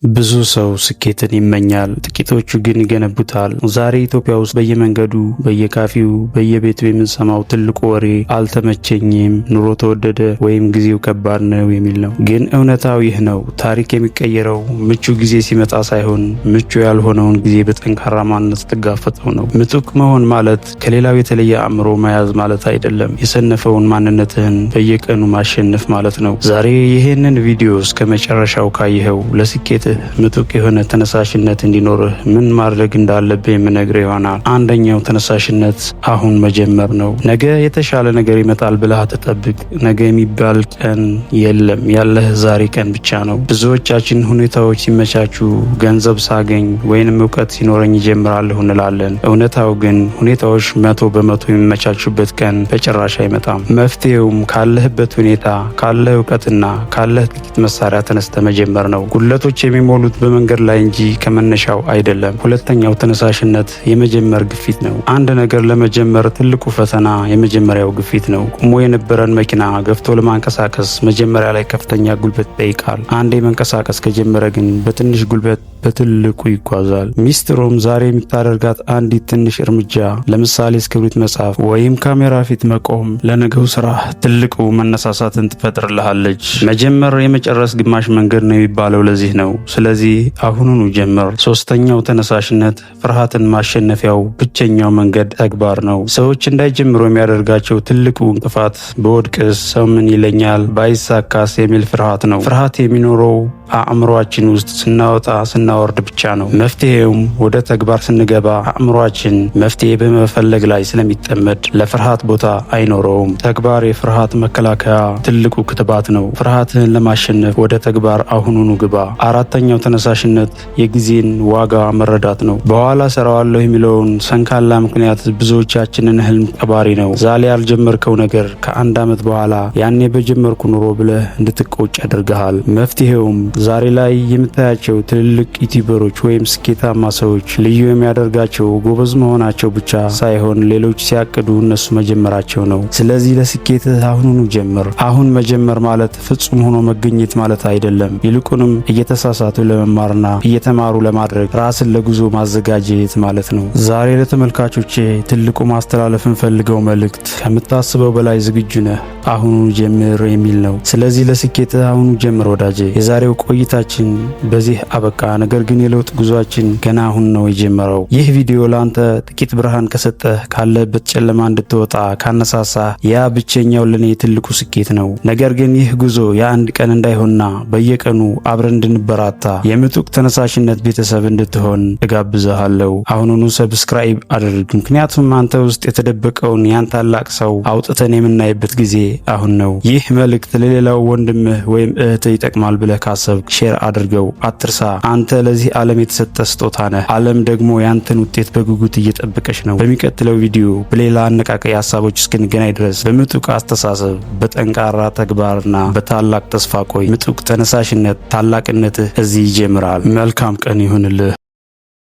ብዙ ሰው ስኬትን ይመኛል፣ ጥቂቶቹ ግን ይገነቡታል። ዛሬ ኢትዮጵያ ውስጥ በየመንገዱ፣ በየካፌው፣ በየቤቱ የምንሰማው ትልቁ ወሬ አልተመቸኝም፣ ኑሮ ተወደደ ወይም ጊዜው ከባድ ነው የሚል ነው። ግን እውነታው ይህ ነው። ታሪክ የሚቀየረው ምቹ ጊዜ ሲመጣ ሳይሆን ምቹ ያልሆነውን ጊዜ በጠንካራ ማንነት ስትጋፈጠው ነው። ምጡቅ መሆን ማለት ከሌላው የተለየ አእምሮ መያዝ ማለት አይደለም። የሰነፈውን ማንነትህን በየቀኑ ማሸነፍ ማለት ነው። ዛሬ ይህንን ቪዲዮ እስከ መጨረሻው ካየኸው ለስኬት ምጡቅ የሆነ ተነሳሽነት እንዲኖርህ ምን ማድረግ እንዳለብህ የምነግርህ ይሆናል። አንደኛው ተነሳሽነት አሁን መጀመር ነው። ነገ የተሻለ ነገር ይመጣል ብለህ አትጠብቅ። ነገ የሚባል ቀን የለም። ያለህ ዛሬ ቀን ብቻ ነው። ብዙዎቻችን ሁኔታዎች ሲመቻቹ፣ ገንዘብ ሳገኝ ወይንም እውቀት ሲኖረኝ ይጀምራለሁ እንላለን። እውነታው ግን ሁኔታዎች 100% የሚመቻቹበት ቀን በጭራሽ አይመጣም። መፍትሄውም ካለህበት ሁኔታ፣ ካለህ እውቀትና ካለህ ጥቂት መሳሪያ ተነስተ መጀመር ነው። ጉለቶች የሚሞሉት በመንገድ ላይ እንጂ ከመነሻው አይደለም። ሁለተኛው ተነሳሽነት የመጀመር ግፊት ነው። አንድ ነገር ለመጀመር ትልቁ ፈተና የመጀመሪያው ግፊት ነው። ቆሞ የነበረን መኪና ገፍቶ ለማንቀሳቀስ መጀመሪያ ላይ ከፍተኛ ጉልበት ይጠይቃል። አንዴ መንቀሳቀስ ከጀመረ ግን በትንሽ ጉልበት በትልቁ ይጓዛል። ሚስጥሩም ዛሬ የምታደርጋት አንዲት ትንሽ እርምጃ፣ ለምሳሌ እስክሪብቶ መጻፍ ወይም ካሜራ ፊት መቆም፣ ለነገው ስራ ትልቁ መነሳሳትን ትፈጥርልሃለች። መጀመር የመጨረስ ግማሽ መንገድ ነው የሚባለው ለዚህ ነው። ስለዚህ አሁኑኑ ጀምር። ሶስተኛው ተነሳሽነት ፍርሃትን ማሸነፊያው ብቸኛው መንገድ ተግባር ነው። ሰዎች እንዳይጀምሩ የሚያደርጋቸው ትልቁ እንቅፋት በወድቅስ፣ ሰው ምን ይለኛል፣ ባይሳካስ የሚል ፍርሃት ነው። ፍርሃት የሚኖረው አእምሮአችን ውስጥ ስናወጣ ስናወርድ ብቻ ነው። መፍትሄውም ወደ ተግባር ስንገባ አእምሮአችን መፍትሄ በመፈለግ ላይ ስለሚጠመድ ለፍርሃት ቦታ አይኖረውም። ተግባር የፍርሃት መከላከያ ትልቁ ክትባት ነው። ፍርሃትህን ለማሸነፍ ወደ ተግባር አሁኑኑ ግባ። አራተኛው ተነሳሽነት የጊዜን ዋጋ መረዳት ነው። በኋላ ሰራዋለሁ የሚለውን ሰንካላ ምክንያት ብዙዎቻችንን ህልም ቀባሪ ነው። ዛሬ ያልጀመርከው ነገር ከአንድ ዓመት በኋላ ያኔ በጀመርኩ ኑሮ ብለህ እንድትቆጭ ያደርግሃል። መፍትሄውም ዛሬ ላይ የምታያቸው ትልልቅ ዩቲዩበሮች ወይም ስኬታማ ሰዎች ልዩ የሚያደርጋቸው ጎበዝ መሆናቸው ብቻ ሳይሆን ሌሎች ሲያቅዱ እነሱ መጀመራቸው ነው። ስለዚህ ለስኬትህ አሁኑኑ ጀምር። አሁን መጀመር ማለት ፍጹም ሆኖ መገኘት ማለት አይደለም። ይልቁንም እየተሳሳቱ ለመማርና እየተማሩ ለማድረግ ራስን ለጉዞ ማዘጋጀት ማለት ነው። ዛሬ ለተመልካቾቼ ትልቁ ማስተላለፍ እንፈልገው መልእክት ከምታስበው በላይ ዝግጁ ነህ፣ አሁኑ ጀምር የሚል ነው። ስለዚህ ለስኬትህ አሁኑ ጀምር ወዳጄ። የዛሬው ቆይታችን በዚህ አበቃ። ነገር ግን የለውጥ ጉዟችን ገና አሁን ነው የጀመረው። ይህ ቪዲዮ ለአንተ ጥቂት ብርሃን ከሰጠህ፣ ካለበት ጨለማ እንድትወጣ ካነሳሳ፣ ያ ብቸኛው ለኔ ትልቁ ስኬት ነው። ነገር ግን ይህ ጉዞ የአንድ ቀን እንዳይሆንና በየቀኑ አብረን እንድንበራታ የምጡቅ ተነሳሽነት ቤተሰብ እንድትሆን እጋብዝሃለሁ። አሁኑኑ ሰብስክራይብ አድርግ። ምክንያቱም አንተ ውስጥ የተደበቀውን ያን ታላቅ ሰው አውጥተን የምናይበት ጊዜ አሁን ነው። ይህ መልእክት ለሌላው ወንድምህ ወይም እህትህ ይጠቅማል ብለህ ካሰብክ ሼር አድርገው። አትርሳ፣ አንተ ለዚህ ዓለም የተሰጠ ስጦታ ነህ። ዓለም ደግሞ ያንተን ውጤት በጉጉት እየጠበቀች ነው። በሚቀጥለው ቪዲዮ በሌላ አነቃቃይ ሀሳቦች እስክንገናኝ ድረስ በምጡቅ አስተሳሰብ፣ በጠንካራ ተግባርና በታላቅ ተስፋ ቆይ። ምጡቅ ተነሳሽነት ታላቅነትህ እዚህ ይጀምራል። መልካም ቀን ይሁንልህ።